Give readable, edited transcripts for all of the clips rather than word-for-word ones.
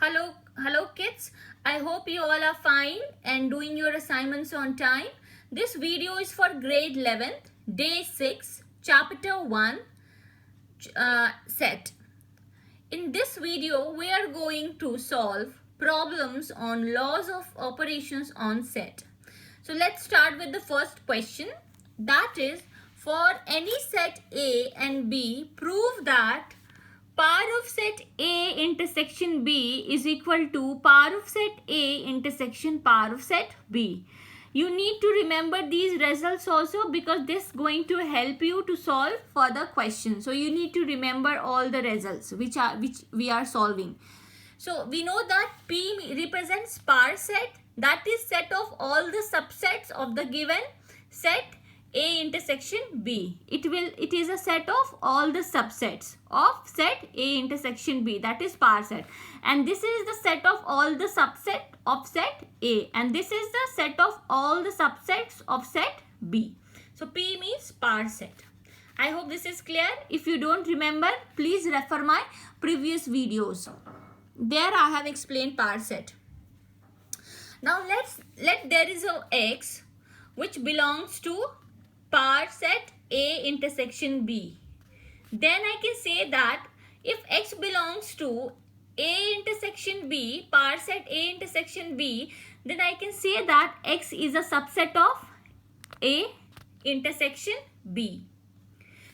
Hello kids. I hope you all are fine and doing your assignments on time. This video is for grade 11th, day 6, chapter 1, set. In this video, we are going to solve problems on laws of operations on set. So let's start with the first question. That is, for any set A and B, prove that power of set A intersection B is equal to power of set A intersection power of set B. You need to remember these results also because this is going to help you to solve further questions. So you need to remember all the results which we are solving. So we know that P represents power set, that is set of all the subsets of the given set A intersection B. It is a set of all the subsets of set A intersection B, that is power set. And this is the set of all the subset of set A, and this is the set of all the subsets of set B. So P means power set. I hope this is clear. If you don't remember, please refer my previous videos. There I have explained power set. Now let there is a X which belongs to power set A intersection B. Then I can say that if X belongs to A intersection B, power set A intersection B, then I can say that X is a subset of A intersection B.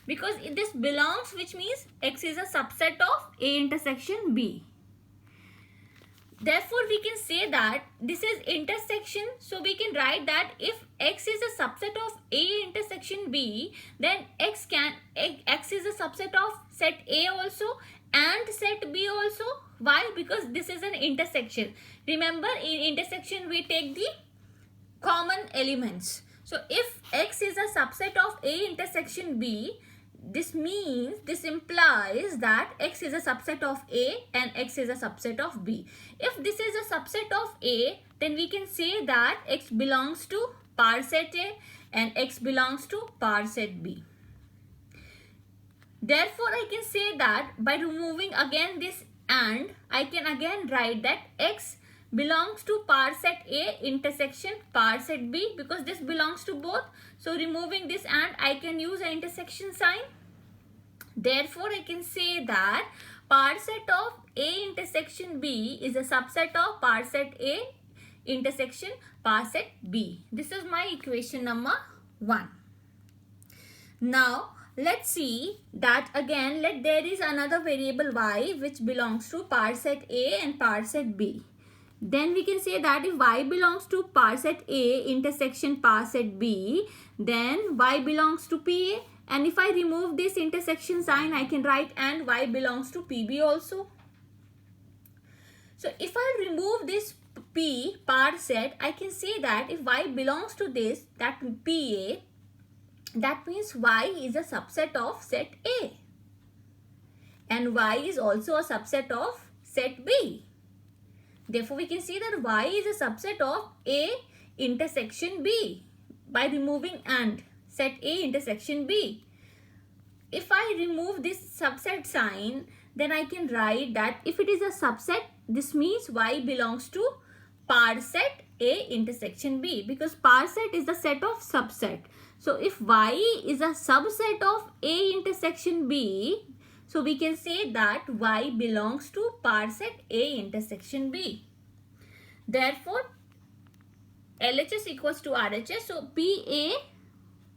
Because this belongs, which means X is a subset of A intersection B. Therefore, we can say that this is intersection. So we can write that if X is a subset of A intersection B, then X is a subset of set A also and set B also. Why? Because this is an intersection. Remember, in intersection we take the common elements. So if X is a subset of A intersection B, this implies that X is a subset of A and X is a subset of B. If this is a subset of A, then we can say that X belongs to power set A and X belongs to power set B. Therefore, I can say that by removing again this and, I can again write that X belongs to power set A intersection power set B, because this belongs to both. So removing this and, I can use an intersection sign. Therefore, I can say that power set of A intersection B is a subset of power set A intersection power set B. This is my equation number 1. Now, let's see that again, there is another variable y which belongs to power set A and power set B. Then we can say that if y belongs to power set A intersection power set B, then y belongs to PA. And if I remove this intersection sign, I can write and y belongs to PB also. So if I remove this P power set, I can say that if y belongs to this, that PA, that means y is a subset of set A. And y is also a subset of set B. Therefore, we can see that y is a subset of A intersection B by removing and set A intersection B. If I remove this subset sign, then I can write that if it is a subset, this means y belongs to power set A intersection B, because power set is the set of subset. So if y is a subset of A intersection B, so we can say that y belongs to power set A intersection B. Therefore, LHS equals to RHS. So PA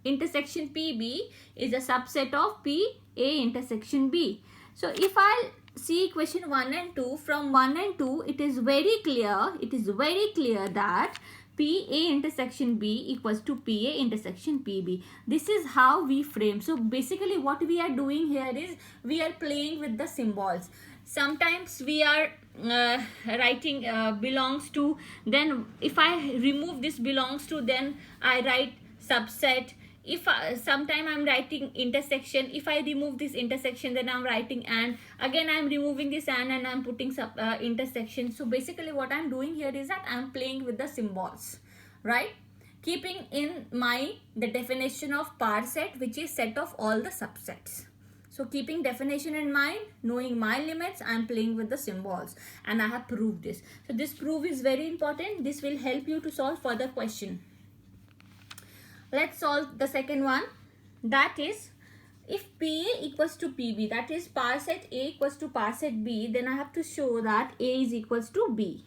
intersection PB is a subset of PA intersection B. So if I see question 1 and 2, from 1 and 2, it is very clear that PA intersection B equals to PA intersection PB. This is how we frame. So basically what we are doing here is we are playing with the symbols. Sometimes we are writing belongs to, then if I remove this belongs to, then I write subset. If sometime I'm writing intersection, if I remove this intersection, then I'm writing and, again I'm removing this and I'm putting intersection. So basically what I'm doing here is that I'm playing with the symbols, right? Keeping in mind the definition of power set, which is set of all the subsets. So keeping definition in mind, knowing my limits, I am playing with the symbols and I have proved this. So this proof is very important. This will help you to solve further question. Let's solve the second one. That is, if PA equals to PB, that is par set A equals to par set B, then I have to show that A is equals to B.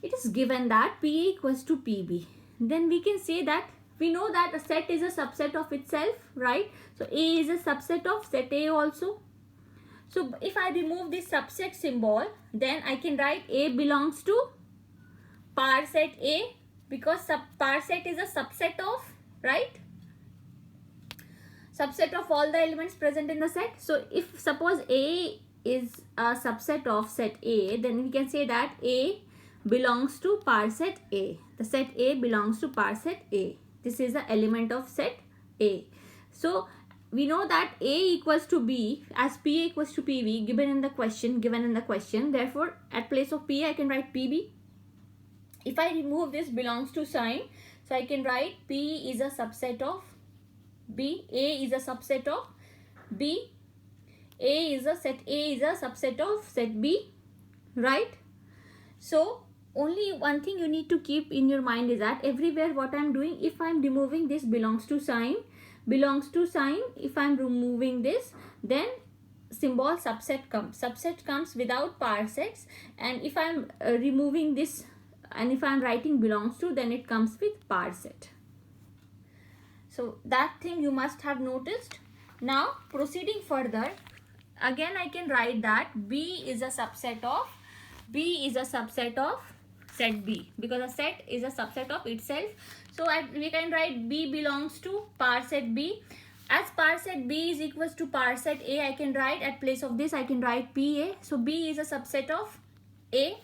It is given that PA equals to PB. Then we can say that we know that a set is a subset of itself, right? So A is a subset of set A also. So if I remove this subset symbol, then I can write A belongs to par set A, because par set is a subset of, right? Subset of all the elements present in the set. So if suppose A is a subset of set A, then we can say that A belongs to par set A. The set A belongs to par set A. This is the element of set A. So we know that A equals to B as PA equals to PB given in the question. Therefore, at place of PA I can write PB. If I remove this belongs to sign, so I can write P is a subset of B, A is a subset of B, A is a subset of set B, right? So only one thing you need to keep in your mind is that everywhere what I am doing, if I am removing this belongs to sign, if I am removing this, then symbol subset comes without par sets, and if I am removing this and if I am writing belongs to, then it comes with par set. So that thing you must have noticed. Now proceeding further, again I can write that B is a subset of set B, because a set is a subset of itself. So we can write B belongs to par set B. As par set B is equals to par set A, I can write at place of this I can write PA. So B is a subset of A.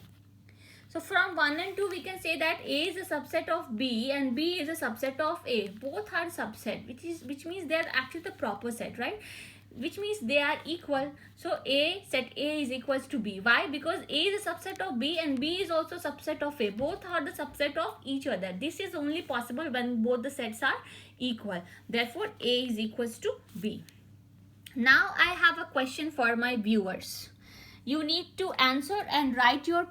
So from 1 and 2 we can say that A is a subset of B and B is a subset of A. Both are subset, which means they are actually the proper set, right? Which means they are equal. So set A is equals to B. Why? Because A is a subset of B and B is also subset of A. Both are the subset of each other. This is only possible when both the sets are equal. Therefore, A is equals to B. Now I have a question for my viewers. You need to answer and write your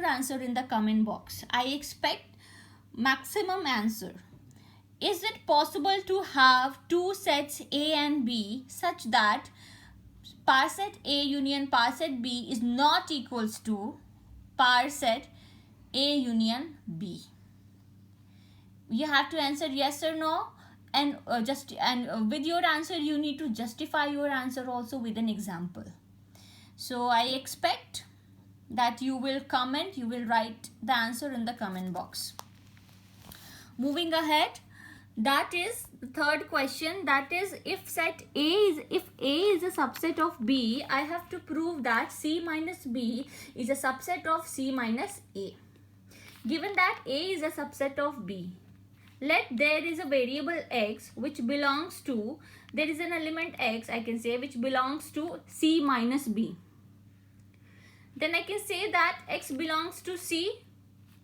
answer in the comment box. I expect maximum answer. Is it possible to have two sets A and B such that par set A union par set B is not equals to par set A union B? You have to answer yes or no, and with your answer you need to justify your answer also with an example. So I expect that you will comment, you will write the answer in the comment box. Moving ahead, that is the third question, that is if A is a subset of B, I have to prove that C minus B is a subset of C minus A. Given that A is a subset of B, let there is a variable x which belongs to, there is an element x I can say which belongs to C minus B. Then I can say that x belongs to C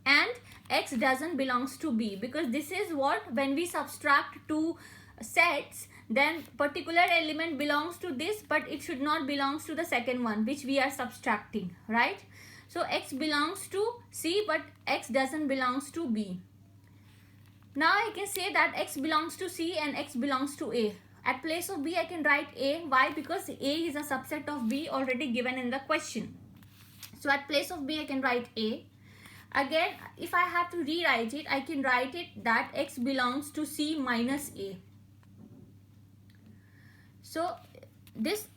and x doesn't belongs to B, because this is what, when we subtract two sets, then particular element belongs to this but it should not belongs to the second one which we are subtracting, right? So x belongs to C but x doesn't belongs to B. Now I can say that x belongs to C and x belongs to A. At place of B I can write A. Why? Because A is a subset of B already given in the question. So at place of B I can write A. Again, if I have to rewrite it, I can write it that x belongs to C minus A. So this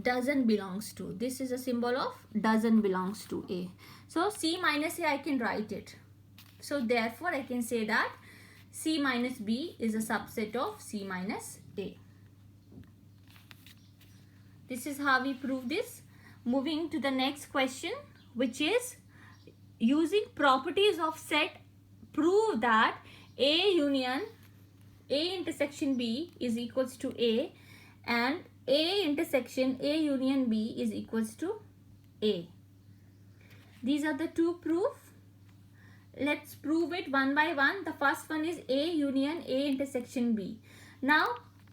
doesn't belongs to, this is a symbol of doesn't belongs to A. So C minus A I can write it. So therefore I can say that C minus B is a subset of C minus A. This is how we prove this. Moving to the next question, which is using properties of set, prove that A union A intersection B is equals to A and A intersection A union B is equals to A. These are the two proofs. Let's prove it one by one. The first one is A union A intersection B. Now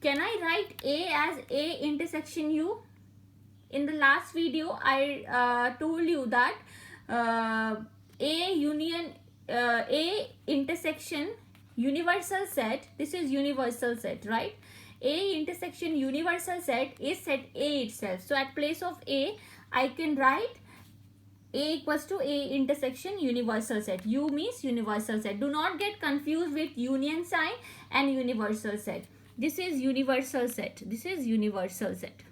can I write A as A intersection U? In the last video, I told you that A union A intersection universal set, this is universal set, right? A intersection universal set is set A itself. So at place of A, I can write A equals to A intersection universal set. U means universal set. Do not get confused with union sign and universal set. This is universal set. This is universal set.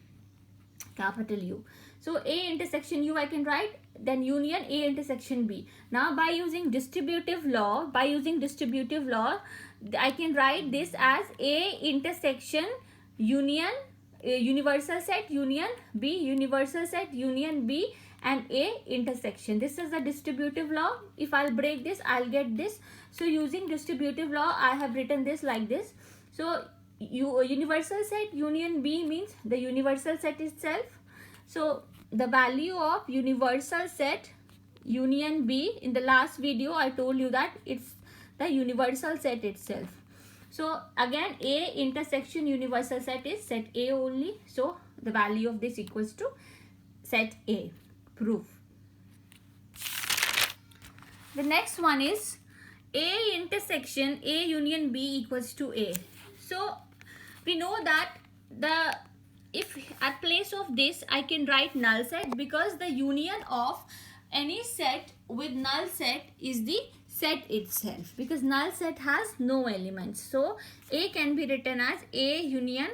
Capital U. So A intersection U I can write, then union A intersection B. Now by using distributive law, I can write this as A intersection union universal set union B, universal set union B, and A intersection. This is the distributive law. If I'll break this, I'll get this. So using distributive law, I have written this like this. So universal set union B means the universal set itself. So the value of universal set union B, in the last video I told you that it's the universal set itself. So again, A intersection universal set is set A only. So the value of this equals to set A. Proof. The next one is A intersection A union B equals to A. So we know that if at place of this I can write null set, because the union of any set with null set is the set itself, because null set has no elements. So A can be written as A union.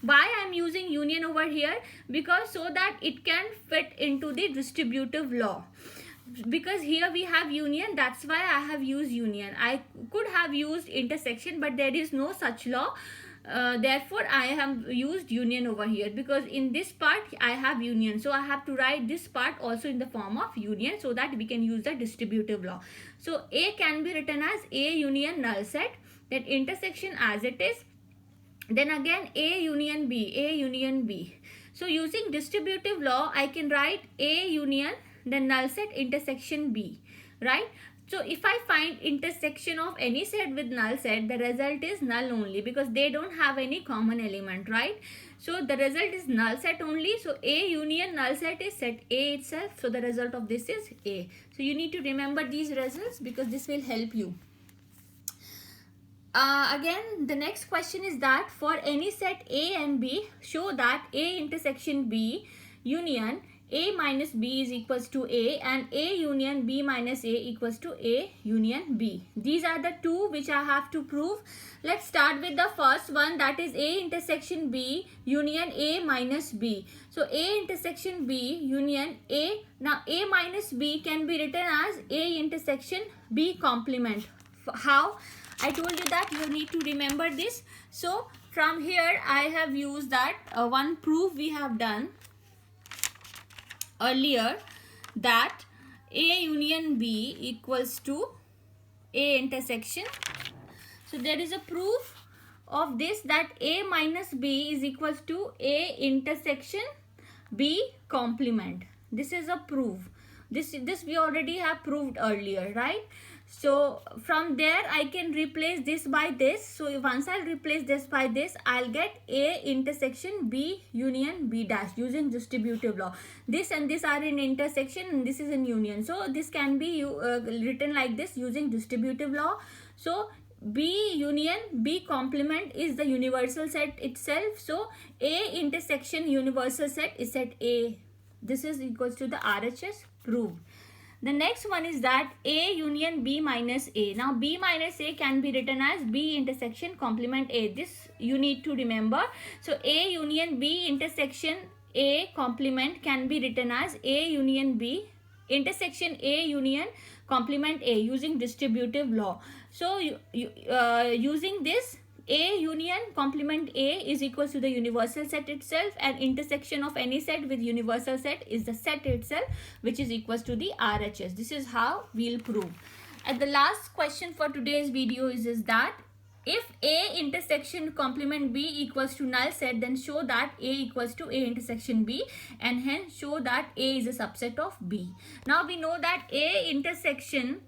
Why I am using union over here? Because so that it can fit into the distributive law. Because here we have union, that's why I have used union. I could have used intersection, but there is no such law. Therefore I have used union over here, because in this part I have union, so I have to write this part also in the form of union so that we can use the distributive law. So A can be written as A union null set, then intersection as it is, then again A union B. So using distributive law I can write A union then null set intersection B, right? So if I find intersection of any set with null set, the result is null only, because they don't have any common element, right? So the result is null set only. So A union null set is set A itself. So the result of this is A. So you need to remember these results because this will help you. Again, the next question is that for any set A and B, show that A intersection B union A minus B is equals to A and A union B minus A equals to A union B. These are the two which I have to prove. Let's start with the first one, that is A intersection B union A minus B. So A intersection B union A. Now A minus B can be written as A intersection B complement. How? I told you that you need to remember this. So from here I have used that one proof we have done earlier, that A union B equals to A intersection. So there is a proof of this, that A minus B is equals to A intersection B complement. This is a proof. This we already have proved earlier, right? So from there I can replace this by this. So once I replace this by this, I'll get A intersection B union B dash using distributive law. This and this are in intersection and this is in union. So this can be written like this using distributive law. So B union B complement is the universal set itself. So A intersection universal set is set A. This is equals to the RHS proved. The next one is that A union B minus A. Now B minus A can be written as B intersection complement A. This you need to remember. So A union B intersection A complement can be written as A union B intersection A union complement A using distributive law. So using this, A union complement A is equals to the universal set itself, and intersection of any set with universal set is the set itself, which is equals to the RHS. This is how we'll prove. And the last question for today's video is that if A intersection complement B equals to null set, then show that A equals to A intersection B, and hence show that A is a subset of B. Now we know that A intersection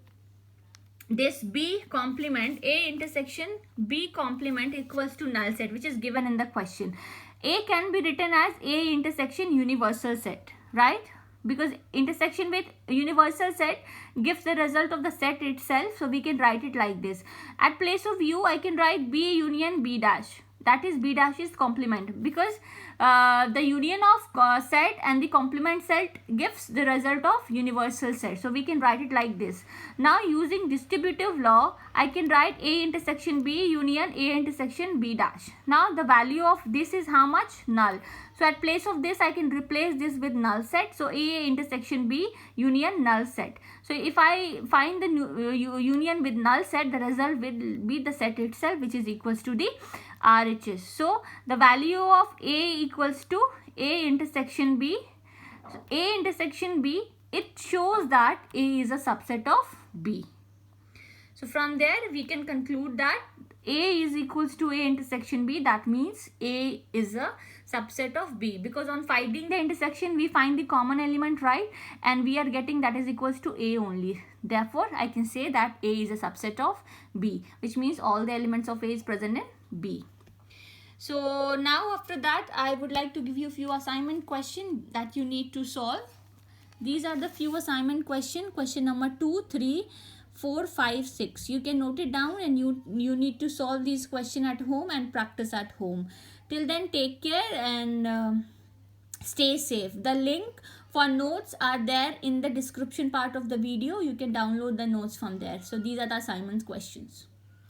this B complement, A intersection B complement equals to null set, which is given in the question. A can be written as A intersection universal set, right? Because intersection with universal set gives the result of the set itself, so we can write it like this. At place of U, I can write B union B dash. That is B dash is complement, because the union of set and the complement set gives the result of universal set. So we can write it like this. Now using distributive law, I can write A intersection B union A intersection B dash. Now the value of this is how much? Null. So at place of this, I can replace this with null set. So A intersection B union null set. So if I find the union with null set, the result will be the set itself, which is equals to the RHS. So the value of A equals to A intersection B. So A intersection B, it shows that A is a subset of B. So from there we can conclude that A is equals to A intersection B. That means A is a subset of B, because on finding the intersection we find the common element, right, and we are getting that is equals to A only. Therefore I can say that A is a subset of B, which means all the elements of A is present in B. So now after that I would like to give you a few assignment questions that you need to solve. These are the few assignment questions. Question number 2, 3, 4, 5, 6. You can note it down and you need to solve these questions at home and practice at home. Till then, take care and stay safe. The link for notes are there in the description part of the video. You can download the notes from there. So these are the assignment questions.